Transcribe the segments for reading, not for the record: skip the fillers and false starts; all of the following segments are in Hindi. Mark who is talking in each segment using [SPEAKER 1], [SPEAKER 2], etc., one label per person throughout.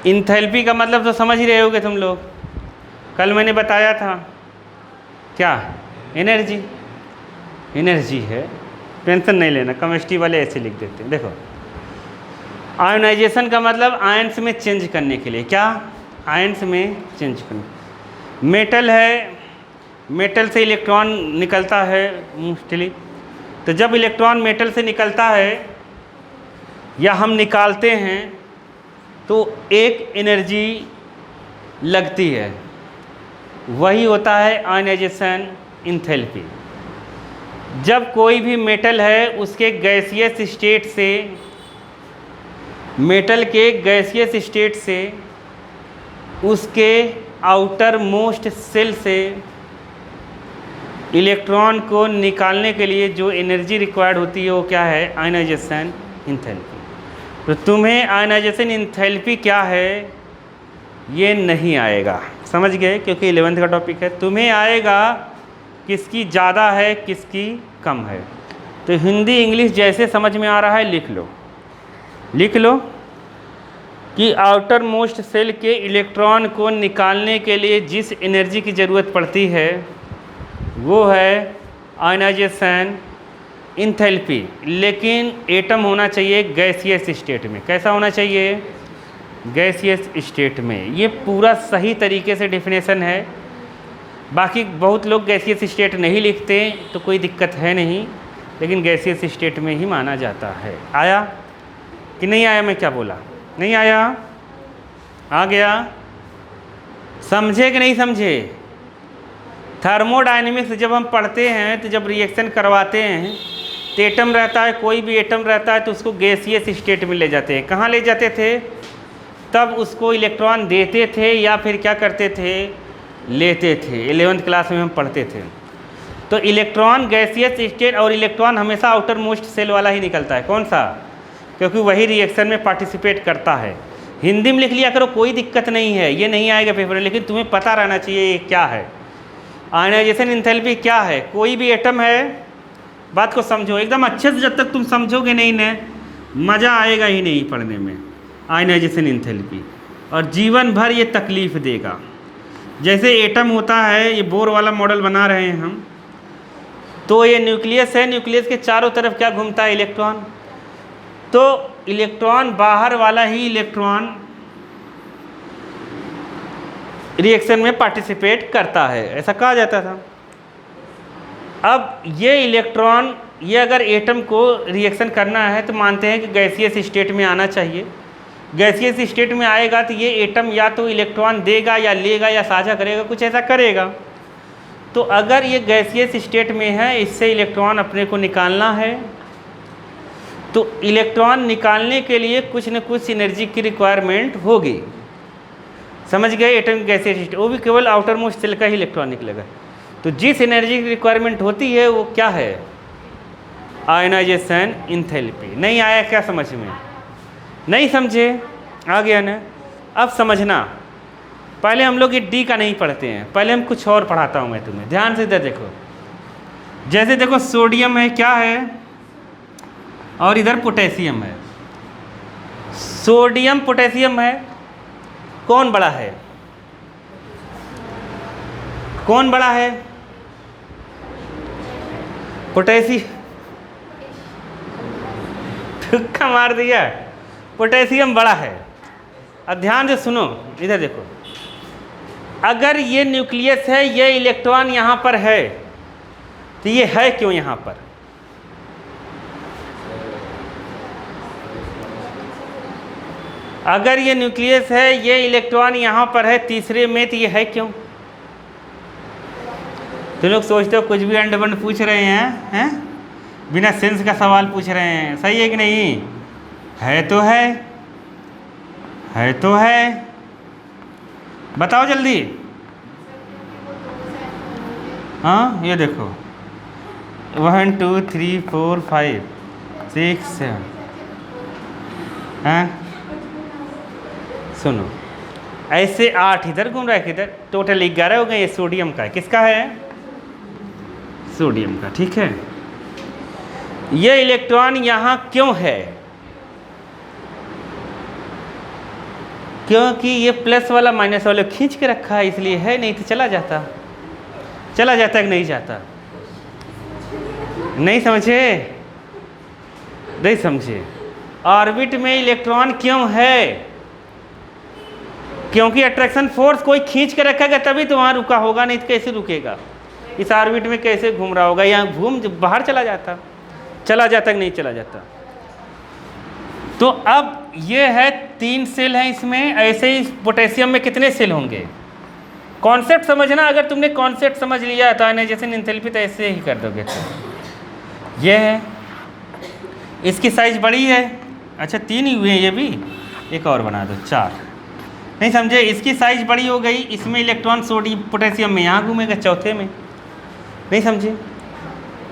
[SPEAKER 1] इंथैल्पी का मतलब तो समझ ही रहे होगे तुम लोग, कल मैंने बताया था क्या, एनर्जी। एनर्जी है, टेंशन नहीं लेना, केमिस्ट्री वाले ऐसे लिख देते हैं। देखो आयोनाइजेशन का मतलब आयंस में चेंज करने के लिए, क्या, आयंस में चेंज करने। मेटल है, मेटल से इलेक्ट्रॉन निकलता है मोस्टली, तो जब इलेक्ट्रॉन मेटल से निकलता है या हम निकालते हैं तो एक एनर्जी लगती है, वही होता है आयनाइजेशन इंथैल्पी। जब कोई भी मेटल है उसके गैसियस स्टेट से, मेटल के गैसियस स्टेट से उसके आउटर मोस्ट सेल से इलेक्ट्रॉन को निकालने के लिए जो एनर्जी रिक्वायर्ड होती है वो क्या है, आयनाइजेशन इंथैल्पी। तो तुम्हें आयनाइजेशन इंथैल्पी क्या है ये नहीं आएगा, समझ गए, क्योंकि 11th का टॉपिक है। तुम्हें आएगा किसकी ज़्यादा है किसकी कम है। तो हिंदी इंग्लिश जैसे समझ में आ रहा है लिख लो, लिख लो कि आउटर मोस्ट सेल के इलेक्ट्रॉन को निकालने के लिए जिस एनर्जी की ज़रूरत पड़ती है वो है आयनाइजेशन इंथैल्पी। लेकिन एटम होना चाहिए गैसियस स्टेट में। कैसा होना चाहिए, गैसियस स्टेट में। ये पूरा सही तरीके से डेफिनेशन है। बाकी बहुत लोग गैसियस स्टेट नहीं लिखते तो कोई दिक्कत है नहीं, लेकिन गैसियस स्टेट में ही माना जाता है। आया कि नहीं आया, मैं क्या बोला, नहीं आया, आ गया, समझे कि नहीं समझे। थर्मोडायनेमिक्स जब हम पढ़ते हैं तो जब रिएक्शन करवाते हैं तो एटम रहता है, कोई भी एटम रहता है तो उसको गैसियस स्टेट में ले जाते हैं। कहाँ ले जाते थे, तब उसको इलेक्ट्रॉन देते थे या फिर क्या करते थे, लेते थे। 11th क्लास में हम पढ़ते थे। तो इलेक्ट्रॉन गैसियस स्टेट, और इलेक्ट्रॉन हमेशा आउटर मोस्ट सेल वाला ही निकलता है। कौन सा, क्योंकि वही रिएक्शन में पार्टिसिपेट करता है। हिंदी में लिख लिया करो, कोई दिक्कत नहीं है, ये नहीं आएगा पेपर में, लेकिन तुम्हें पता रहना चाहिए ये क्या है, आयनाइजेशन इंथैल्पी क्या है। कोई भी एटम है, बात को समझो एकदम अच्छे से, जब तक तुम समझोगे नहीं ना मज़ा आएगा ही नहीं पढ़ने में। आयनाइजेशन इंथैल्पी और जीवन भर ये तकलीफ़ देगा। जैसे एटम होता है, ये बोर वाला मॉडल बना रहे हैं हम, तो ये न्यूक्लियस है, न्यूक्लियस के चारों तरफ क्या घूमता है, इलेक्ट्रॉन। तो इलेक्ट्रॉन, बाहर वाला ही इलेक्ट्रॉन रिएक्शन में पार्टिसिपेट करता है, ऐसा कहा जाता था। अब ये इलेक्ट्रॉन, ये अगर एटम को रिएक्शन करना है तो मानते हैं कि गैसियस स्टेट में आना चाहिए। गैसियस स्टेट में आएगा तो ये एटम या तो इलेक्ट्रॉन देगा या लेगा या साझा करेगा, कुछ ऐसा करेगा। तो अगर ये गैसियस स्टेट में है, इससे इलेक्ट्रॉन अपने को निकालना है, तो इलेक्ट्रॉन निकालने के लिए कुछ न कुछ एनर्जी की रिक्वायरमेंट होगी। समझ गए, एटम गैसियस स्टेट, वो भी केवल आउटर मोस्ट सेल का ही इलेक्ट्रॉन निकलेगा। तो जिस एनर्जी की रिक्वायरमेंट होती है वो क्या है, आयनाइजेशन इंथैल्पी। नहीं आया क्या समझ में, नहीं समझे, आ गया ना। अब समझना, पहले हम लोग ये डी का नहीं पढ़ते हैं, पहले हम कुछ और पढ़ाता हूँ मैं तुम्हें, ध्यान से इधर देखो। जैसे देखो सोडियम है, क्या है, और इधर पोटेशियम है। सोडियम पोटेशियम है, कौन बड़ा है, कौन बड़ा है, पोटेशियम। तुक्का मार दिया, पोटेशियम बड़ा है। अब ध्यान से सुनो, इधर देखो, अगर ये न्यूक्लियस है, ये इलेक्ट्रॉन यहाँ पर है, तो ये है क्यों यहाँ पर, अगर ये न्यूक्लियस है, ये इलेक्ट्रॉन यहाँ पर है तीसरे में, तो ये है क्यों। तो लोग सोचते हो कुछ भी अंड बंड पूछ रहे हैं, बिना सेंस का सवाल पूछ रहे हैं, सही है कि नहीं, है तो है तो है, बताओ जल्दी। हाँ ये देखो 1 2 3 4 5 6 7, हाँ सुनो, ऐसे 8 इधर घूम रहा है, किधर, टोटल 11 हो गए। ये सोडियम का है, किसका है, सोडियम का, ठीक है। ये इलेक्ट्रॉन यहाँ क्यों है, क्योंकि ये प्लस वाला माइनस वाला खींच के रखा है इसलिए है, नहीं तो चला जाता कि नहीं जाता। नहीं समझे? नहीं समझे? ऑर्बिट में इलेक्ट्रॉन क्यों है? क्योंकि अट्रैक्शन फोर्स कोई खींच के रखेगा तभी तो वहाँ रुका होगा, नहीं तो कैसे रुकेगा? इस ऑर्बिट में कैसे घूम रहा होगा? यहाँ घूम बाहर चला जाता कि नहीं चला जाता। तो अब ये है 3 सेल हैं इसमें। ऐसे ही पोटेशियम में कितने सेल होंगे? कॉन्सेप्ट समझना, अगर तुमने कॉन्सेप्ट समझ लिया तो आयनाइजेशन एंथैल्पी तो ऐसे ही कर दोगे। तो ये है, इसकी साइज बड़ी है। अच्छा 3 ही हुए हैं, ये भी एक और बना दो 4। नहीं समझे? इसकी साइज बड़ी हो गई, इसमें इलेक्ट्रॉन सोडियम पोटेशियम में यहाँ घूमेगा चौथे में। नहीं समझे?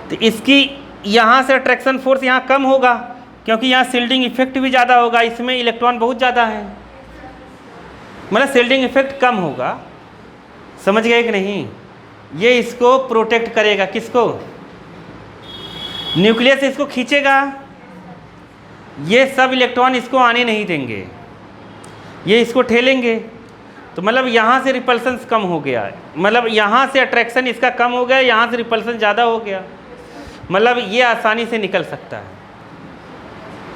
[SPEAKER 1] तो इसकी यहाँ से अट्रैक्शन फोर्स यहाँ कम होगा क्योंकि यहाँ शिल्डिंग इफेक्ट भी ज़्यादा होगा, इसमें इलेक्ट्रॉन बहुत ज़्यादा है, मतलब शिल्डिंग इफेक्ट कम होगा। समझ गए कि नहीं? ये इसको प्रोटेक्ट करेगा, किसको? न्यूक्लियस इसको खींचेगा, ये सब इलेक्ट्रॉन इसको आने नहीं देंगे, ये इसको ठेलेंगे। तो मतलब यहाँ से रिपल्सन कम हो गया है, मतलब यहाँ से अट्रैक्शन इसका कम हो गया, यहाँ से रिपल्सन ज़्यादा हो गया, मतलब ये आसानी से निकल सकता है।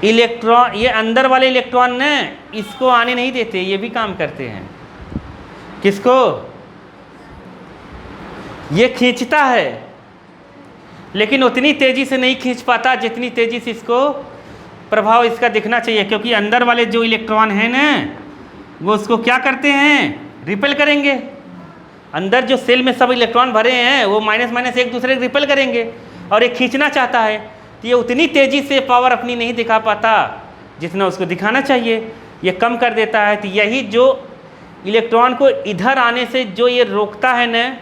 [SPEAKER 1] इलेक्ट्रॉन, ये अंदर वाले इलेक्ट्रॉन ने इसको आने नहीं देते, ये भी काम करते हैं। किसको? ये खींचता है लेकिन उतनी तेज़ी से नहीं खींच पाता जितनी तेज़ी से इसको प्रभाव इसका दिखना चाहिए, क्योंकि अंदर वाले जो इलेक्ट्रॉन हैं ना वो उसको क्या करते हैं? रिपेल करेंगे। अंदर जो सेल में सब इलेक्ट्रॉन भरे हैं वो माइनस माइनस एक दूसरे को रिपेल करेंगे, और ये खींचना चाहता है तो ये उतनी तेज़ी से पावर अपनी नहीं दिखा पाता जितना उसको दिखाना चाहिए, ये कम कर देता है। तो यही जो इलेक्ट्रॉन को इधर आने से जो ये रोकता है ना,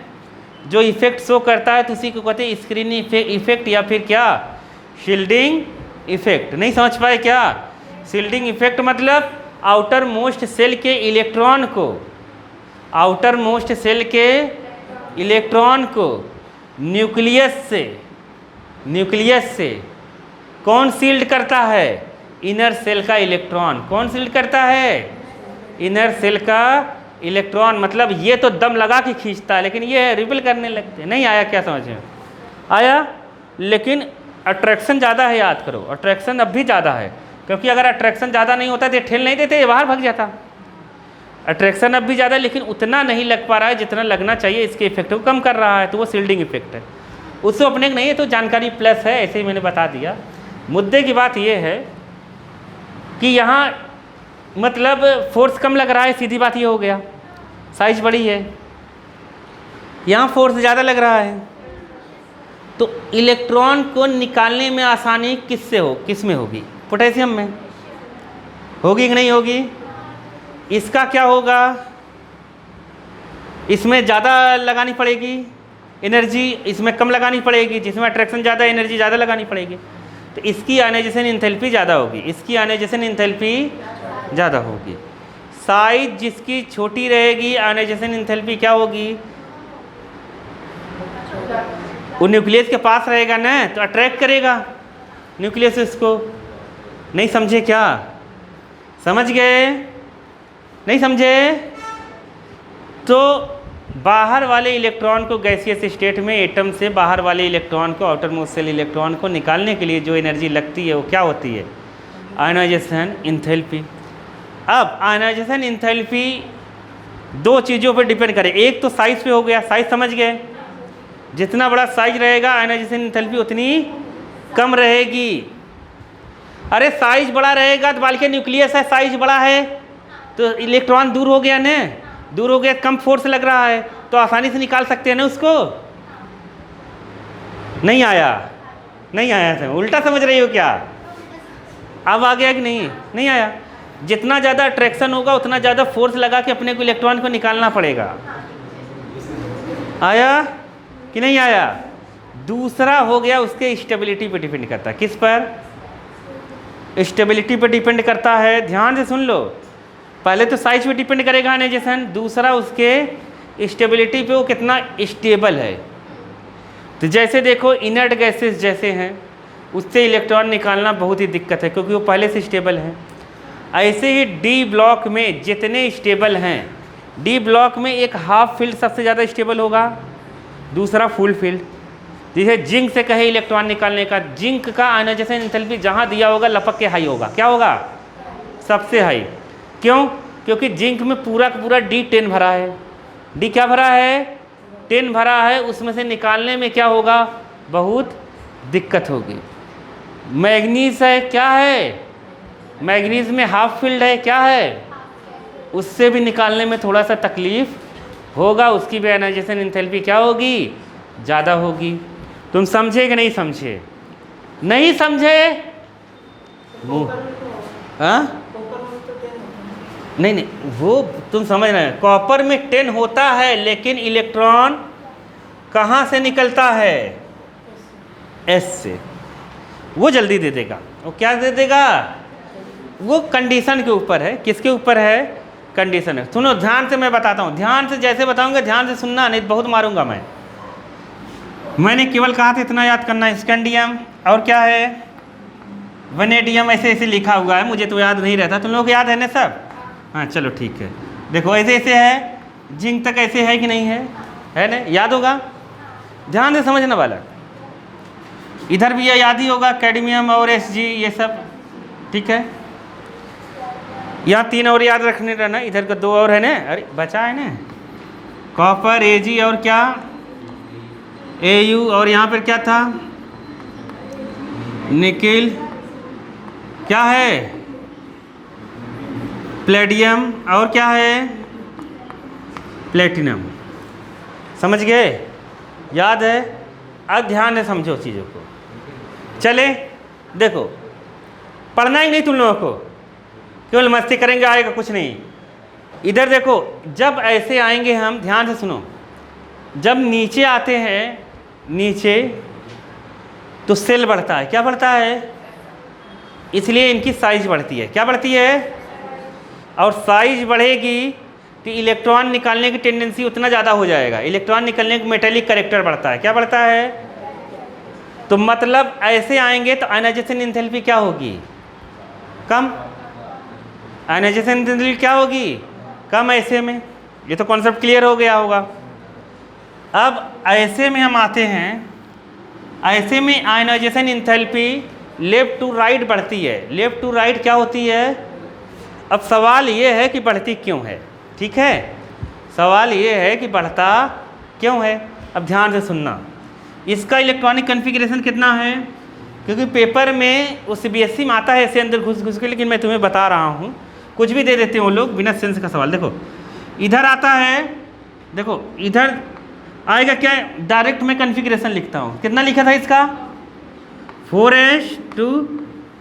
[SPEAKER 1] जो इफेक्ट शो करता है, तो उसी को कहते हैं स्क्रीनिंग इफेक्ट या फिर क्या? Shielding effect. नहीं समझ पाए क्या? शील्डिंग इफेक्ट मतलब आउटर मोस्ट सेल के इलेक्ट्रॉन को, आउटर मोस्ट सेल के इलेक्ट्रॉन को न्यूक्लियस से कौन शील्ड करता है? इनर सेल का इलेक्ट्रॉन। कौन शील्ड करता है? इनर सेल का इलेक्ट्रॉन। मतलब ये तो दम लगा के खींचता है लेकिन ये रिपेल करने लगते। नहीं आया क्या समझ में? आया? लेकिन अट्रैक्शन ज़्यादा है, याद करो, अट्रैक्शन अब भी ज़्यादा है, क्योंकि अगर अट्रैक्शन ज़्यादा नहीं होता तो ये ठेल नहीं देते, ये बाहर भाग जाता। अट्रैक्शन अब भी ज़्यादा, लेकिन उतना नहीं लग पा रहा है जितना लगना चाहिए, इसके इफेक्ट को कम कर रहा है, तो वो शील्डिंग इफेक्ट है। उससे अपने नहीं है तो जानकारी प्लस है, ऐसे ही मैंने बता दिया। मुद्दे की बात ये है कि यहाँ मतलब फोर्स कम लग रहा है, सीधी बात ये हो गया, साइज बड़ी है, यहाँ फोर्स ज़्यादा लग रहा है, तो इलेक्ट्रॉन को निकालने में आसानी किस में होगी? पोटेशियम में होगी कि नहीं होगी? इसका क्या होगा? इसमें ज़्यादा लगानी पड़ेगी एनर्जी, इसमें कम लगानी पड़ेगी, जिसमें अट्रैक्शन ज़्यादा एनर्जी ज़्यादा लगानी पड़ेगी, तो इसकी आयनाइजेशन एंथैल्पी ज़्यादा होगी, इसकी आयनाइजेशन एंथैल्पी ज़्यादा होगी। साइज जिसकी छोटी रहेगी आयनाइजेशन एंथैल्पी क्या होगी? वो न्यूक्लियस के पास रहेगा ना, तो अट्रैक्ट करेगा न्यूक्लियस इसको। नहीं समझे क्या? समझ गए? नहीं समझे? तो बाहर वाले इलेक्ट्रॉन को गैसियस स्टेट में एटम से बाहर वाले इलेक्ट्रॉन को, आउटर मोस्ट सेल इलेक्ट्रॉन को निकालने के लिए जो एनर्जी लगती है वो क्या होती है? Ionization enthalpy. अब आयनाइजेशन एंथैल्पी 2 चीज़ों पर डिपेंड करे, एक तो साइज पे हो गया, साइज समझ गए, जितना बड़ा साइज रहेगा आयनाइजेशन एंथैल्पी उतनी कम रहेगी। अरे साइज बड़ा रहेगा तो बल्कि न्यूक्लियस है, साइज बड़ा है तो इलेक्ट्रॉन दूर हो गया ना, दूर हो गया, कम फोर्स लग रहा है तो आसानी से निकाल सकते हैं ना उसको। नहीं आया? नहीं आया था, उल्टा समझ रही हो क्या? अब आ गया कि नहीं? नहीं आया। जितना ज़्यादा अट्रैक्शन होगा उतना ज़्यादा फोर्स लगा के अपने को इलेक्ट्रॉन को निकालना पड़ेगा। आया कि नहीं आया? दूसरा हो गया उसके स्टेबिलिटी पे डिपेंड करता है। किस पर? स्टेबिलिटी पे डिपेंड करता है। ध्यान से सुन लो, पहले तो साइज पे डिपेंड करेगा आयनाइजेशन, दूसरा उसके स्टेबिलिटी पे, वो कितना स्टेबल है। तो जैसे देखो इनर्ट गैसेस जैसे हैं उससे इलेक्ट्रॉन निकालना बहुत ही दिक्कत है क्योंकि वो पहले से स्टेबल है। ऐसे ही डी ब्लॉक में जितने स्टेबल हैं, डी ब्लॉक में एक हाफ फील्ड सबसे ज़्यादा स्टेबल होगा, दूसरा फुल फील्ड। जैसे जिंक से कहे इलेक्ट्रॉन निकालने का, जिंक का आयनाइजेशन एंथैल्पी जहाँ दिया होगा लपक के हाई होगा। क्या होगा? सबसे हाई। क्यों? क्योंकि जिंक में पूरा का पूरा D10 भरा है। डी क्या भरा है? 10 भरा है। उसमें से निकालने में क्या होगा? बहुत दिक्कत होगी। मैग्नीज है, क्या है? मैग्नीज में हाफ फील्ड है, क्या है? उससे भी निकालने में थोड़ा सा तकलीफ होगा, उसकी भी आयनाइजेशन एंथैल्पी क्या होगी? ज़्यादा होगी। तुम समझे कि नहीं समझे? नहीं समझे? हाँ, नहीं, वो तुम समझ रहे हैं। कॉपर में 10 होता है, लेकिन इलेक्ट्रॉन कहाँ से निकलता है? एस से। वो जल्दी दे देगा। वो क्या दे देगा? वो कंडीशन के ऊपर है। किसके ऊपर है? कंडीशन है। सुनो ध्यान से, मैं बताता हूँ, ध्यान से जैसे बताऊंगा ध्यान से सुनना, नहीं बहुत मारूंगा मैं। मैंने केवल कहा था इतना याद करना है। स्कैंडियम और क्या है? वनेडियम। ऐसे ऐसे लिखा हुआ है, मुझे तो याद नहीं रहता। तुम लोग याद है ना सब? हाँ चलो ठीक है। देखो ऐसे ऐसे है, जिंक तक ऐसे है कि नहीं है ना? याद होगा, ध्यान से समझने वाला। इधर भी ये याद ही होगा, कैडमियम और Sg ये सब, ठीक है। यहाँ 3 और याद रखने रहना, इधर का 2 और है ना, अरे बचा है ना, कॉपर Ag और क्या Au, और यहाँ पर क्या था? निकिल, क्या है? प्लेडियम, और क्या है? प्लेटिनम। समझ गए? याद है? अब ध्यान से समझो चीज़ों को। चले देखो, पढ़ना ही नहीं तुम लोगों को, केवल मस्ती करेंगे, आएगा कुछ नहीं। इधर देखो, जब ऐसे आएंगे हम, ध्यान से सुनो, जब नीचे आते हैं, नीचे तो सेल बढ़ता है। क्या बढ़ता है? इसलिए इनकी साइज बढ़ती है। क्या बढ़ती है? और साइज बढ़ेगी तो इलेक्ट्रॉन निकालने की टेंडेंसी उतना ज़्यादा हो जाएगा। इलेक्ट्रॉन निकलने का मेटेलिक कैरेक्टर बढ़ता है। क्या बढ़ता है? तो मतलब ऐसे आएंगे तो आयनाइजेशन एंथैल्पी क्या होगी? कम। आयनाइजेशन एंथैल्पी क्या होगी? कम। ऐसे में ये तो कॉन्सेप्ट क्लियर हो गया होगा। अब ऐसे में हम आते हैं, ऐसे में ionization enthalpy left to right बढ़ती है। लेफ्ट टू राइट क्या होती है? अब सवाल ये है कि बढ़ती क्यों है? ठीक है, सवाल ये है कि बढ़ता क्यों है। अब ध्यान से सुनना, इसका इलेक्ट्रॉनिक कॉन्फ़िगरेशन कितना है? क्योंकि पेपर में वो CBSE में आता है ऐसे अंदर घुस घुस के, लेकिन मैं तुम्हें बता रहा हूँ, कुछ भी दे देते हैं वो लोग बिना सेंस का सवाल। देखो इधर आता है, देखो इधर आएगा क्या? डायरेक्ट मैं कॉन्फ़िगरेशन लिखता हूँ। कितना लिखा था इसका? 4s2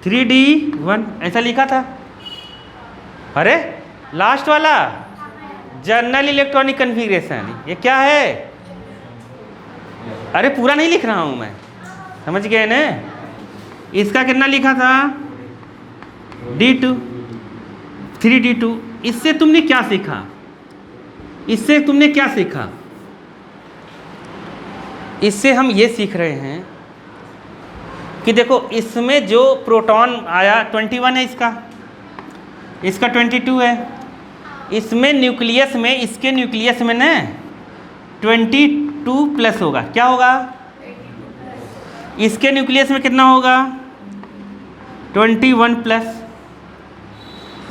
[SPEAKER 1] 3d1 ऐसा लिखा था। अरे लास्ट वाला जनरल इलेक्ट्रॉनिक कॉन्फ़िगरेशन, ये क्या है? अरे पूरा नहीं लिख रहा हूँ मैं, समझ गए ना? इसका कितना लिखा था? D2 3d2। इससे तुमने क्या सीखा? इससे तुमने क्या सीखा? इससे हम ये सीख रहे हैं कि देखो इसमें जो प्रोटॉन आया 21 है, इसका 22 है। इसमें न्यूक्लियस में, इसके न्यूक्लियस में ना 22 प्लस होगा। क्या होगा? इसके न्यूक्लियस में कितना होगा? 21 प्लस।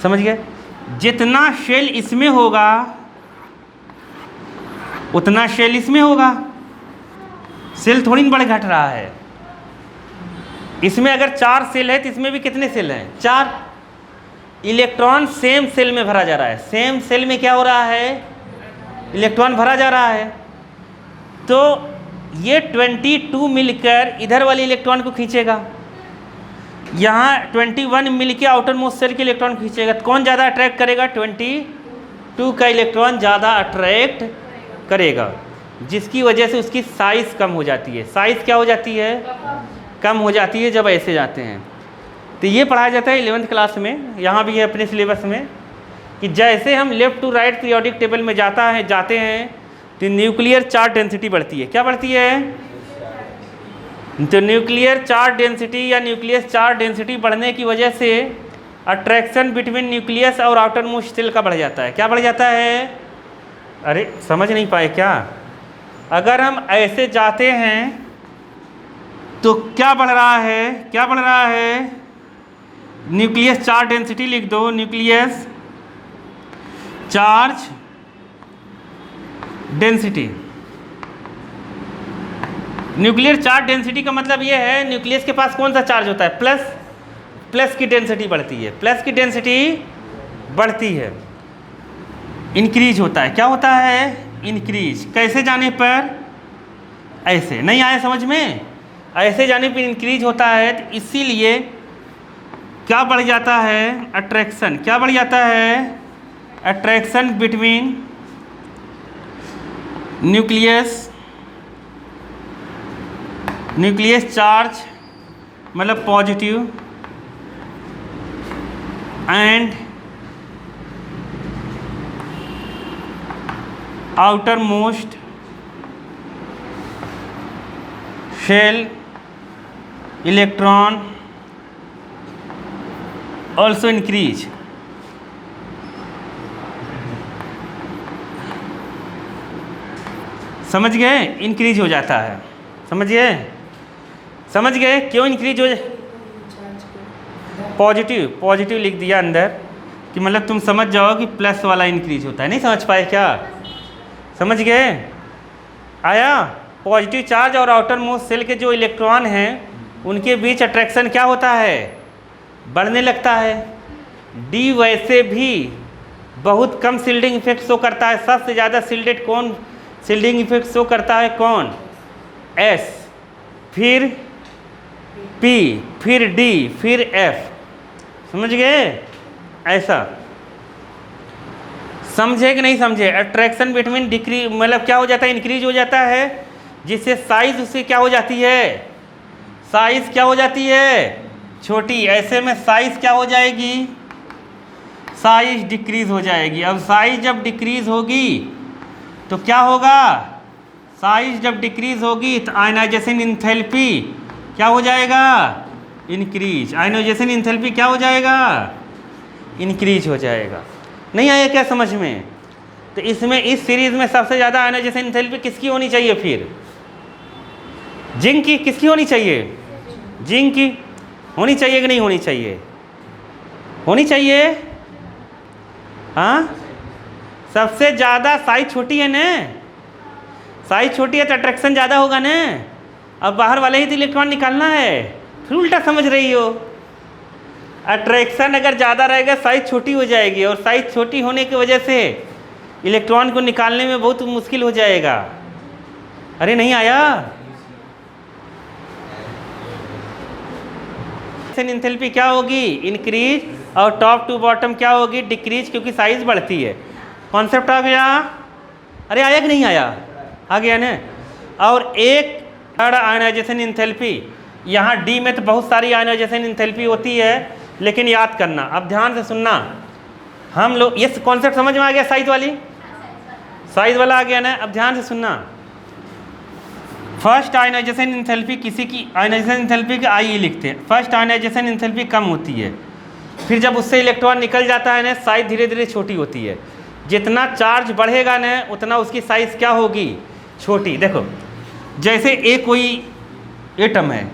[SPEAKER 1] समझ गए? जितना शेल इसमें होगा उतना शेल इसमें होगा। सेल थोड़ी बढ़ घट रहा है। इसमें अगर 4 सेल है तो इसमें भी कितने सेल हैं? 4। इलेक्ट्रॉन सेम सेल में भरा जा रहा है। सेम सेल में क्या हो रहा है? इलेक्ट्रॉन भरा जा रहा है। तो ये 22 मिलकर इधर वाले इलेक्ट्रॉन को खींचेगा, यहाँ 21 मिलकर आउटर मोस्ट सेल के इलेक्ट्रॉन खींचेगा। तो कौन ज़्यादा अट्रैक्ट करेगा? 22 का इलेक्ट्रॉन ज़्यादा अट्रैक्ट करेगा, जिसकी वजह से उसकी साइज़ कम हो जाती है। साइज़ क्या हो जाती है? कम हो जाती है जब ऐसे जाते हैं। तो ये पढ़ाया जाता है 11th क्लास में, यहाँ भी है अपने सिलेबस में, कि जैसे हम left to right periodic table में जाते हैं तो न्यूक्लियर चार्ज डेंसिटी बढ़ती है। क्या बढ़ती है? तो न्यूक्लियर चार्ज डेंसिटी या न्यूक्लियस चार्ज डेंसिटी बढ़ने की वजह से अट्रैक्शन बिटवीन न्यूक्लियस और आउटर मोस्ट सेल का बढ़ जाता है। क्या बढ़ जाता है? अरे समझ नहीं पाए क्या? अगर हम ऐसे जाते हैं तो क्या बढ़ रहा है? क्या बढ़ रहा है? न्यूक्लियस चार्ज डेंसिटी लिख दो, nucleus charge density. Nuclear charge density का मतलब ये है न्यूक्लियस के पास कौन सा चार्ज होता है? प्लस। प्लस की डेंसिटी बढ़ती है, प्लस की डेंसिटी बढ़ती है, इंक्रीज होता है। क्या होता है? इंक्रीज। कैसे जाने पर? ऐसे। नहीं आया समझ में? ऐसे जाने पर इंक्रीज होता है। तो इसीलिए क्या बढ़ जाता है? अट्रैक्शन। क्या बढ़ जाता है? अट्रैक्शन बिटवीन न्यूक्लियस चार्ज मतलब positive and outermost shell electron also increase. समझ गए? इंक्रीज हो जाता है। समझ गए? समझ गए क्यों इंक्रीज हो जाए? पॉजिटिव। पॉजिटिव लिख दिया अंदर कि मतलब तुम समझ जाओ कि प्लस वाला इंक्रीज होता है। नहीं समझ पाए क्या? समझ गए? आया? पॉजिटिव चार्ज और आउटर मोस्ट सेल के जो इलेक्ट्रॉन हैं उनके बीच अट्रैक्शन क्या होता है? बढ़ने लगता है। डी वैसे भी बहुत कम शील्डिंग इफेक्ट शो करता है। सबसे ज़्यादा शील्डेड कौन शील्डिंग इफेक्ट शो करता है? कौन? एस, फिर पी, फिर डी, फिर एफ। समझ गए? ऐसा समझे कि नहीं समझे? अट्रैक्शन बिटवीन डिक्रीज मतलब क्या हो जाता है? इंक्रीज हो जाता है, जिससे साइज उससे क्या हो जाती है? साइज क्या हो जाती है? छोटी। ऐसे में साइज क्या हो जाएगी? साइज डिक्रीज हो जाएगी। अब साइज जब डिक्रीज होगी तो क्या होगा? साइज जब डिक्रीज होगी तो आयनाइजेशन इंथैल्पी क्या हो जाएगा? इंक्रीज। आयनाइजेशन इंथैल्पी क्या हो जाएगा? इंक्रीज हो जाएगा। नहीं आया क्या समझ में? तो इसमें इस सीरीज में सबसे ज़्यादा आयनाइजेशन इंथैल्पी किसकी होनी चाहिए? फिर जिंक की। किसकी होनी चाहिए? जिंक की होनी चाहिए कि नहीं होनी चाहिए? होनी चाहिए। हाँ, सबसे ज़्यादा साइज छोटी है ना? साइज छोटी है तो अट्रैक्शन ज़्यादा होगा ना? अब बाहर वाले ही तो इलेक्ट्रॉन निकालना है। फिर उल्टा समझ रही हो। अट्रैक्शन अगर ज़्यादा रहेगा साइज छोटी हो जाएगी, और साइज छोटी होने की वजह से इलेक्ट्रॉन को निकालने में बहुत मुश्किल हो जाएगा। अरे नहीं आया? एंथैल्पी क्या होगी? इंक्रीज। और टॉप टू बॉटम क्या होगी? डिक्रीज, क्योंकि साइज बढ़ती है। कॉन्सेप्ट आ गया? अरे आया कि नहीं आया? आ गया ना? और एक थर्ड आयनाइजेशन इंथैल्पी, यहाँ डी में तो बहुत सारी आयनाइजेशन इंथैल्पी होती है, लेकिन याद करना, अब ध्यान से सुनना। हम लोग ये कॉन्सेप्ट समझ में आ गया? साइज वाली, साइज वाला आ गया ना? अब ध्यान से सुनना। फर्स्ट आयनाइजेशन इंथैल्पी, किसी की आयनाइजेशन इंथैल्पी के आई लिखते हैं। फर्स्ट आयनाइजेशन इंथैल्पी कम होती है, फिर जब उससे इलेक्ट्रॉन निकल जाता है ना, साइज धीरे धीरे छोटी होती है। जितना चार्ज बढ़ेगा ना उतना उसकी साइज़ क्या होगी? छोटी। देखो जैसे एक कोई एटम है,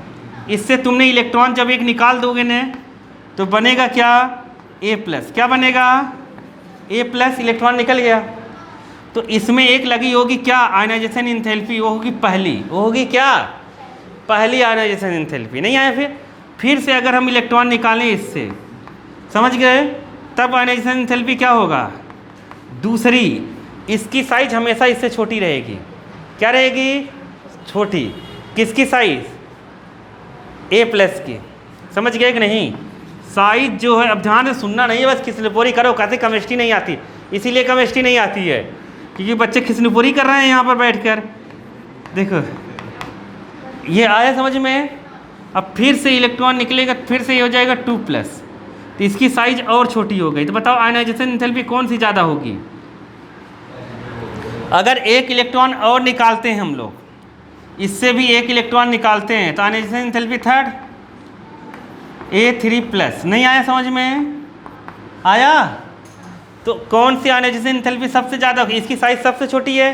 [SPEAKER 1] इससे तुमने इलेक्ट्रॉन जब एक निकाल दोगे ना तो बनेगा क्या? ए प्लस। क्या बनेगा? ए प्लस। इलेक्ट्रॉन निकल गया तो इसमें एक लगी होगी क्या? Ionization enthalpy. वो होगी पहली। वो होगी क्या? पहली आयनाइजेशन इंथैल्पी। नहीं आया? फिर से अगर हम इलेक्ट्रॉन निकालें इससे, समझ गए? तब आयनाइजेशन इंथैल्पी क्या होगा? दूसरी। इसकी साइज हमेशा इससे छोटी रहेगी। क्या रहेगी? छोटी। किसकी साइज? ए प्लस की। समझ गए कि नहीं? साइज जो है, अब ध्यान से सुनना नहीं है, बस खिसनुपुरी करो। कहते केमिस्ट्री नहीं आती, इसीलिए केमिस्ट्री नहीं आती है क्योंकि बच्चे खिसनुपुरी कर रहे हैं यहाँ पर बैठकर। देखो ये आया समझ में? अब फिर से इलेक्ट्रॉन निकलेगा, फिर से ये हो जाएगा 2 प्लस, तो इसकी साइज और छोटी हो गई। तो बताओ आयनाइजेशन इंथैल्पी कौन सी ज़्यादा होगी? अगर एक इलेक्ट्रॉन और निकालते हैं हम लोग, इससे भी एक इलेक्ट्रॉन निकालते हैं, तो ionization enthalpy third, A3 plus. नहीं आया समझ में? आया? तो कौन सी आयनाइजेशन एंथैल्पी सबसे ज़्यादा होगी? इसकी साइज सबसे छोटी है,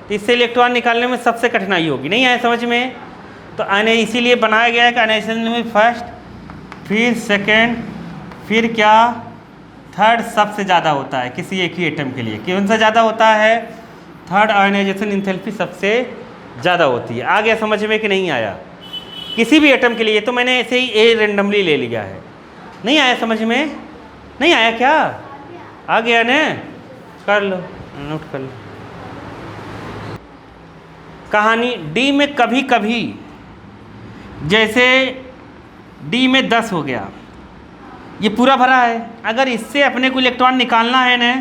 [SPEAKER 1] तो इससे इलेक्ट्रॉन निकालने में सबसे कठिनाई होगी। नहीं आया समझ में? तो इसीलिए बनाया गया है कि आयनाइजेशन में फर्स्ट, फिर सेकेंड, फिर क्या, थर्ड सबसे ज़्यादा होता है किसी एक ही एटम के लिए। कौन सा ज़्यादा होता है? थर्ड आयनाइजेशन एंथैल्पी सबसे ज़्यादा होती है। आ गया समझ में कि नहीं आया? किसी भी एटम के लिए। तो मैंने ऐसे ही ए रेंडमली ले लिया है। नहीं आया समझ में? नहीं आया क्या? आ गया ना? कर लो, नोट कर लो। कहानी डी में कभी कभी, जैसे डी में 10 हो गया, ये पूरा भरा है, अगर इससे अपने को इलेक्ट्रॉन निकालना है ना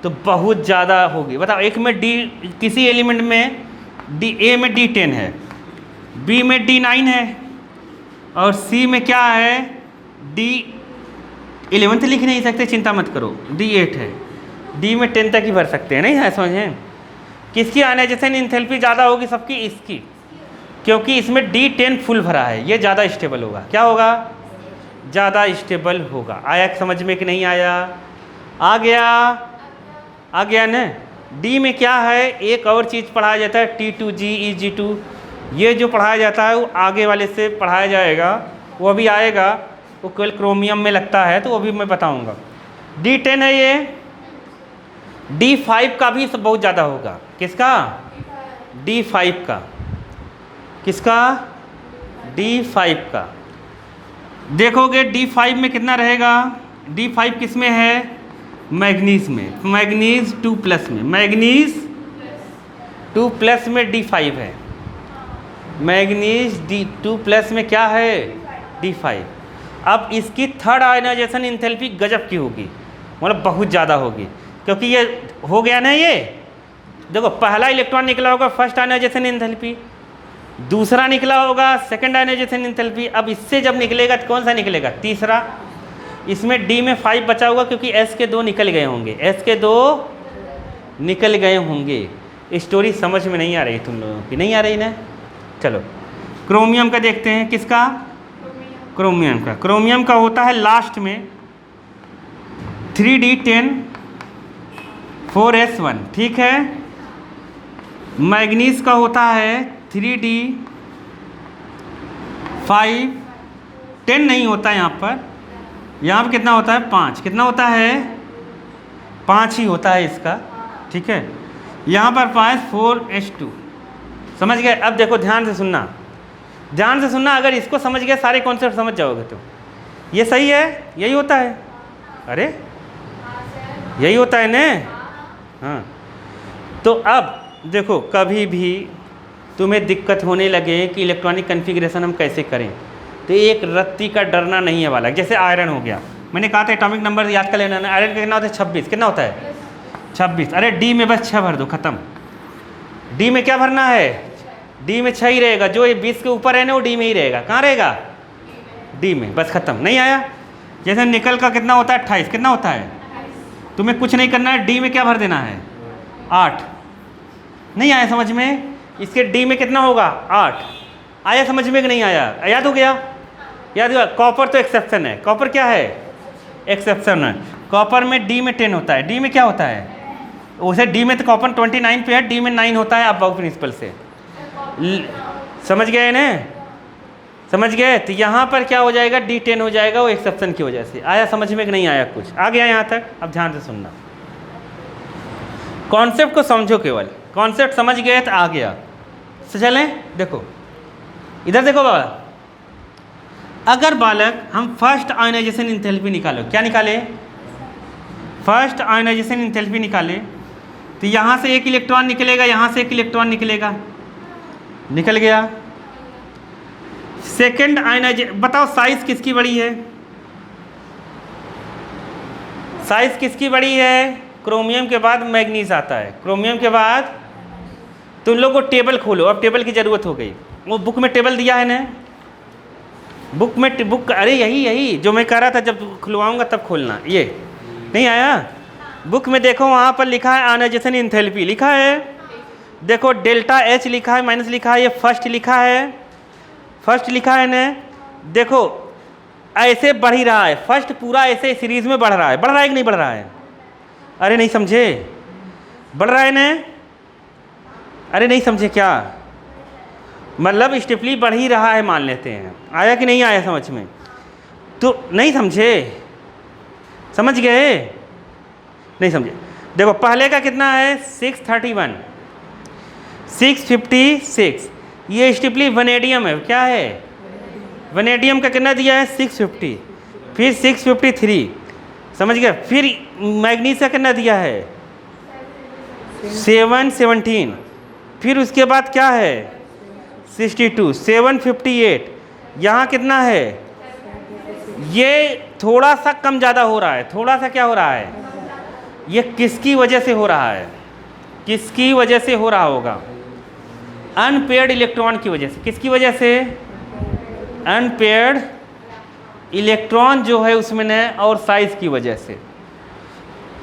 [SPEAKER 1] तो बहुत ज़्यादा होगी। बताओ, एक में डी, किसी एलिमेंट में डी, ए में D10 है, बी में D9 है, और सी में क्या है? D11 लिख नहीं सकते, चिंता मत करो, D8 है, डी में 10 तक ही भर सकते हैं। नहीं है समझें? किसकी आयनाइजेशन एंथैल्पी ज़्यादा होगी? सबकी, इसकी, क्योंकि इसमें D10 फुल भरा है, ये ज़्यादा स्टेबल होगा। क्या होगा? ज़्यादा स्टेबल होगा। आया समझ में कि नहीं आया? आ गया? आ गया ना? डी में क्या है? एक और चीज़ पढ़ाया जाता है, T2G EG2, ये जो पढ़ाया जाता है वो आगे वाले से पढ़ाया जाएगा, वो भी आएगा, वो केवल क्रोमियम में लगता है, तो वो भी मैं बताऊंगा। D10 है ये। D5 का भी बहुत ज़्यादा होगा। किसका? D5 का। किसका? D5 का। देखोगे D5 में कितना रहेगा? D5 किस में है? मैग्नीज में, मैग्नीज 2+ में, मैग्नीज 2+ में D5 है। मैग्नीज D2+ में क्या है? D5। अब इसकी थर्ड आयनाइजेशन एंथैल्पी गजब की होगी, मतलब बहुत ज़्यादा होगी, क्योंकि ये हो गया ना, ये देखो पहला इलेक्ट्रॉन निकला होगा फर्स्ट आयनाइजेशन एंथैल्पी, दूसरा निकला होगा सेकंड आयनाइजेशन एंथैल्पी। अब इससे जब निकलेगा तो कौन सा निकलेगा? तीसरा। इसमें डी में 5 बचा होगा, क्योंकि एस के 2 निकल गए होंगे, एस के 2 निकल गए होंगे। स्टोरी समझ में नहीं आ रही तुम लोगों की? नहीं आ रही ना? चलो क्रोमियम का देखते हैं। किसका? क्रोमियम का। क्रोमियम का होता है लास्ट में 3D10 4S1, ठीक है। मैग्नीज का होता है 3D5 10 नहीं होता यहाँ पर कितना होता है? 5। कितना होता है? 5 ही होता है इसका, ठीक है। यहाँ पर 5 4S2। समझ गए? अब देखो ध्यान से सुनना, ध्यान से सुनना। अगर इसको समझ गए सारे कॉन्सेप्ट समझ जाओगे तो ये सही है, यही होता है। अरे यही होता है ना? हाँ। तो अब देखो, कभी भी तुम्हें दिक्कत होने लगे कि इलेक्ट्रॉनिक कन्फिग्रेशन हम कैसे करें, तो एक रत्ती का डरना नहीं है वाला। जैसे आयरन हो गया, मैंने कहा था एटॉमिक नंबर याद कर लेना। आयरन का कितना होता है? 26। कितना होता है? 26। अरे डी में बस 6 भर दो, खत्म। डी में क्या भरना है? डी में 6 ही रहेगा। जो ये 20 के ऊपर है ना वो डी में ही रहेगा। कहाँ रहेगा? डी में, बस खत्म। नहीं आया? जैसे निकल का कितना होता है? 28। कितना होता है? तुम्हें कुछ नहीं करना है, डी में क्या भर देना है? 8। नहीं आया समझ में? इसके डी में कितना होगा? 8। आया समझ में कि नहीं आया? याद हो गया? याद हुआ? कॉपर तो एक्सेप्शन है। कॉपर क्या है? एक्सेप्शन है। कॉपर में डी में 10 होता है। डी में क्या होता है? उसे डी में तो कॉपर 29 पे है, डी में 9 होता है। अब बाउ प्रिंसिपल से समझ गए ना? समझ गए? तो यहाँ पर क्या हो जाएगा? D10 हो जाएगा, वो एक्सेप्शन की वजह से। आया समझ में कि नहीं आया? कुछ आ गया यहाँ तक? अब ध्यान से सुनना, कॉन्सेप्ट को समझो। केवल कॉन्सेप्ट समझ गए तो आ गया। तो चलें, देखो इधर देखो बाबा। अगर बालक हम फर्स्ट आयनाइजेशन एंथैल्पी निकालो, क्या निकाले? फर्स्ट आयनाइजेशन एंथैल्पी निकाले, तो यहाँ से एक इलेक्ट्रॉन निकलेगा, यहाँ से एक इलेक्ट्रॉन निकलेगा, निकल गया। सेकेंड आयनाइजेशन, बताओ साइज किसकी बड़ी है? साइज किसकी बड़ी है? क्रोमियम के बाद मैग्नीज आता है। क्रोमियम के बाद तुम लोग को टेबल खोलो, अब टेबल की ज़रूरत हो गई। वो बुक में टेबल दिया है ना? बुक में बुक, अरे यही जो मैं कह रहा था, जब खुलवाऊंगा तब खोलना। ये नहीं आया? बुक में देखो, वहाँ पर लिखा है आयनाइजेशन एंथैल्पी, लिखा है। देखो डेल्टा H लिखा है, माइनस लिखा है, ये फर्स्ट लिखा है, फर्स्ट लिखा है ना। देखो ऐसे बढ़ ही रहा है, फर्स्ट पूरा ऐसे सीरीज में बढ़ रहा है कि नहीं बढ़ रहा है? अरे नहीं समझे, बढ़ रहा है ना? अरे नहीं समझे क्या? मतलब स्टेपली बढ़ ही रहा है मान लेते हैं। आया कि नहीं आया समझ में? तो नहीं समझे, समझ गए? नहीं समझे। देखो पहले का कितना है 631, 656, ये स्टेपली वनेडियम है, क्या है? वनेडियम का कितना दिया है 650, फिर 653, समझ गया? फिर मैग्नीज का कितना दिया है 717, फिर उसके बाद क्या है 62, 758, यहाँ कितना है? ये थोड़ा सा कम ज़्यादा हो रहा है, थोड़ा सा क्या हो रहा है? ये किसकी वजह से हो रहा है? किसकी वजह से हो रहा होगा? अनपेयर्ड इलेक्ट्रॉन की वजह से। किसकी वजह से? अनपेयर्ड इलेक्ट्रॉन जो है उसमें न और साइज की वजह से।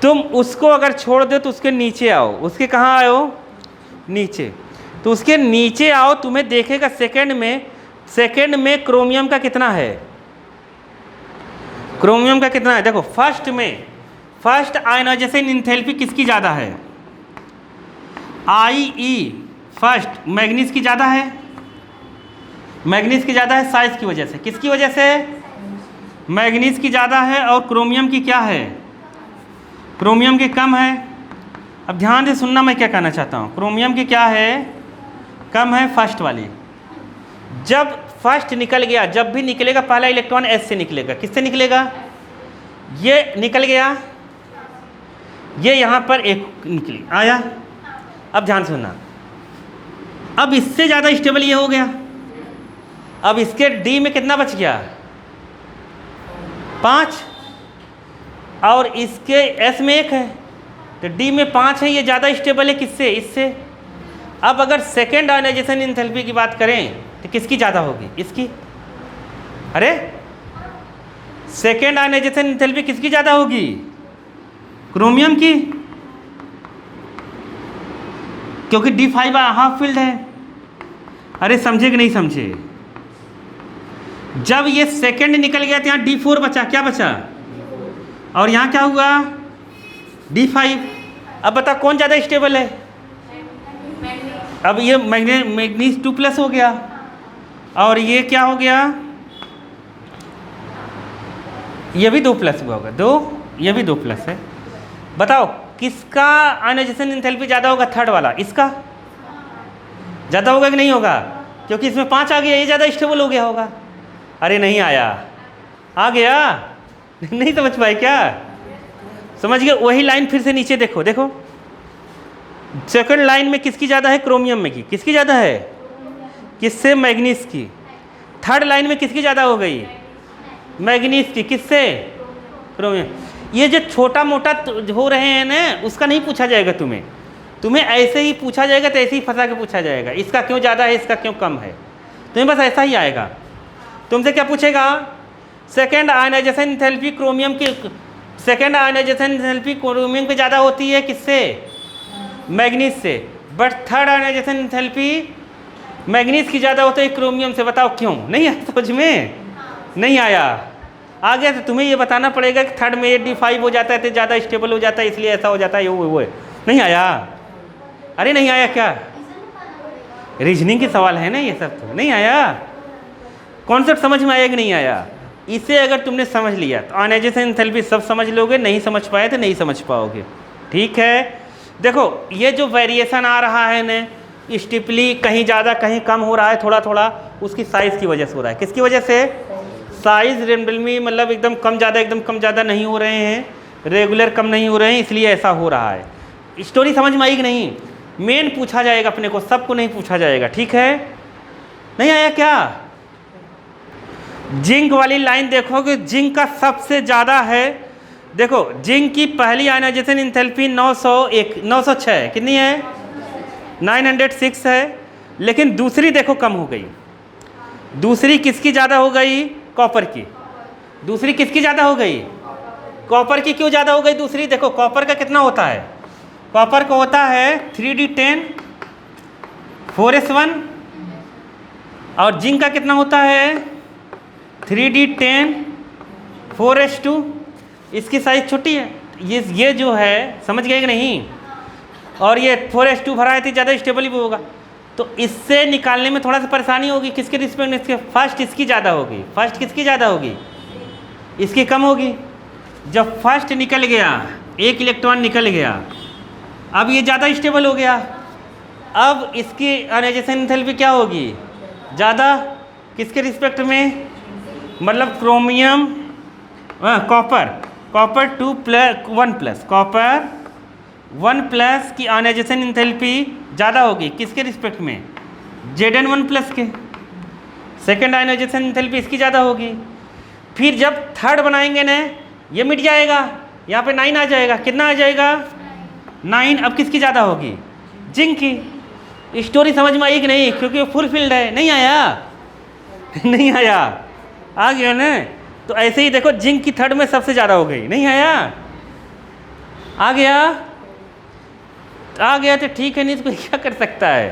[SPEAKER 1] तुम उसको अगर छोड़ दो तो उसके नीचे आओ, उसके कहाँ आओ? नीचे। तो उसके नीचे आओ, तुम्हें देखेगा सेकंड में क्रोमियम का कितना है? क्रोमियम का कितना है? देखो फर्स्ट आयनाइजेशन एंथैल्पी किसकी ज़्यादा है? IE फर्स्ट मैग्नीज की ज़्यादा है, मैग्नीज की ज़्यादा है साइज की वजह से। किसकी वजह से? मैग्नीज की ज़्यादा है, और क्रोमियम की क्या है? क्रोमियम की कम है। अब ध्यान से सुनना मैं क्या कहना चाहता हूँ। क्रोमियम की क्या है? कम है फर्स्ट वाली। जब फर्स्ट निकल गया, जब भी निकलेगा पहला इलेक्ट्रॉन S से निकलेगा। किससे निकलेगा? ये निकल गया, ये यहाँ पर एक निकली आया। अब ध्यान सुनना, अब इससे ज़्यादा स्टेबल ये हो गया। अब इसके D में कितना बच गया? 5, और इसके S में 1 है, तो D में 5 है, ये ज़्यादा स्टेबल है किससे? इससे। अब अगर सेकेंड आयनाइजेशन एंथैल्पी की बात करें तो किसकी ज़्यादा होगी? इसकी। अरे सेकेंड आयनाइजेशन एंथैल्पी किसकी ज़्यादा होगी? क्रोमियम की, क्योंकि D5 हाफ फील्ड है। अरे समझे कि नहीं समझे? जब ये सेकेंड निकल गया तो यहाँ D4 बचा, क्या बचा? और यहाँ क्या हुआ? D5। अब बता कौन ज़्यादा स्टेबल है? अब ये मैग्नीज 2+ हो गया, और ये क्या हो गया? ये भी 2+ हुआ होगा, 2, ये भी 2+ है। बताओ किसका आयनाइजेशन एंथैल्पी ज़्यादा होगा? थर्ड वाला। इसका ज़्यादा होगा कि नहीं होगा? क्योंकि इसमें 5 आ गया, ये ज़्यादा स्टेबल हो गया होगा। अरे नहीं आया, आ गया? नहीं समझ पाए क्या? समझ गए? वही लाइन फिर से नीचे देखो, देखो सेकंड लाइन में किसकी ज़्यादा है? क्रोमियम में की। किसकी ज़्यादा है? किससे? मैग्नीज की। थर्ड लाइन में किसकी ज़्यादा हो गई? मैग्नीज की। किससे? क्रोमियम। ये जो छोटा मोटा हो रहे हैं ना, उसका नहीं पूछा जाएगा तुम्हें ऐसे ही पूछा जाएगा, तो ऐसे ही फंसा के पूछा जाएगा, इसका क्यों ज़्यादा है, इसका क्यों कम है। तुम्हें बस ऐसा ही आएगा। तुमसे क्या पूछेगा? सेकेंड आयनाइजेशन एंथैल्पी क्रोमियम की, सेकेंड आयनाइजेशन एंथैल्पी क्रोमियम की ज़्यादा होती है किससे? मैग्नीज से। But third ionization enthalpy manganese की ज़्यादा होती है क्रोमियम से। बताओ क्यों? नहीं आया समझ में? नहीं आया? आ गया तो तुम्हें ये बताना पड़ेगा कि थर्ड में D5 हो जाता है तो ज़्यादा स्टेबल हो जाता है, इसलिए ऐसा हो जाता है, वो है। नहीं आया? अरे नहीं आया क्या? रीजनिंग के सवाल है ना ये सब, तो नहीं आया? कॉन्सेप्ट समझ में आया कि नहीं आया? इसे अगर तुमने समझ लिया तो आयनाइजेशन एंथैल्पी सब समझ लोगे, नहीं समझ पाए तो नहीं समझ पाओगे। ठीक है, देखो ये जो वेरिएशन आ रहा है ना, स्टिपली कहीं ज़्यादा कहीं कम हो रहा है, थोड़ा थोड़ा, उसकी साइज़ की वजह से हो रहा है। किसकी वजह से? साइज़ रेंडमली, मतलब एकदम कम ज़्यादा नहीं हो रहे हैं, रेगुलर कम नहीं हो रहे हैं, इसलिए ऐसा हो रहा है। स्टोरी समझ में आई कि नहीं? मेन पूछा जाएगा अपने को, सबको नहीं पूछा जाएगा। ठीक है, नहीं आया क्या? जिंक वाली लाइन देखोगे, जिंक का सबसे ज़्यादा है। देखो जिंक की पहली आयनाइजेशन एंथैल्पी 906 है। कितनी है? 906 है। लेकिन दूसरी देखो कम हो गई। दूसरी किसकी ज़्यादा हो गई? कॉपर की। दूसरी किसकी ज़्यादा हो गई? कॉपर की। क्यों ज़्यादा हो गई दूसरी? देखो कॉपर का कितना होता है? कॉपर का होता है 3D10 4s1, और जिंक का कितना होता है? 3D10 4s2, इसकी साइज़ छोटी है, ये जो है समझ गए कि नहीं, और ये 4s2 भरा है तो ज़्यादा स्टेबल भी होगा, तो इससे निकालने में थोड़ा सा परेशानी होगी। किसके रिस्पेक्ट में? इसके फर्स्ट इसकी ज़्यादा होगी, फर्स्ट किसकी ज़्यादा होगी? इसकी कम होगी। जब फर्स्ट निकल गया, एक इलेक्ट्रॉन निकल गया, अब ये ज़्यादा स्टेबल हो गया, अब इसकी आयोनाइजेशन एंथैल्पी क्या होगी? ज़्यादा। किसके रिस्पेक्ट में? मतलब क्रोमियम कॉपर 1+, कॉपर 1+ की आयोनाइजेशन एंथैल्पी ज़्यादा होगी। किसके रिस्पेक्ट में? Zn1+ के। सेकेंड आयोनाइजेशन एंथैल्पी इसकी ज़्यादा होगी। फिर जब थर्ड बनाएंगे ना, ये मिट जाएगा, यहाँ पे 9 आ जाएगा। कितना आ जाएगा? 9। अब किसकी ज़्यादा होगी? जिंक की। स्टोरी समझ में आई कि नहीं? क्योंकि वो फुल फील्ड है। नहीं आया? नहीं आया? आ गया ना? तो ऐसे ही देखो, जिंक की थर्ड में सबसे ज़्यादा हो गई। नहीं आया? आ गया? आ गया तो ठीक है, नहीं तो कोई क्या कर सकता है।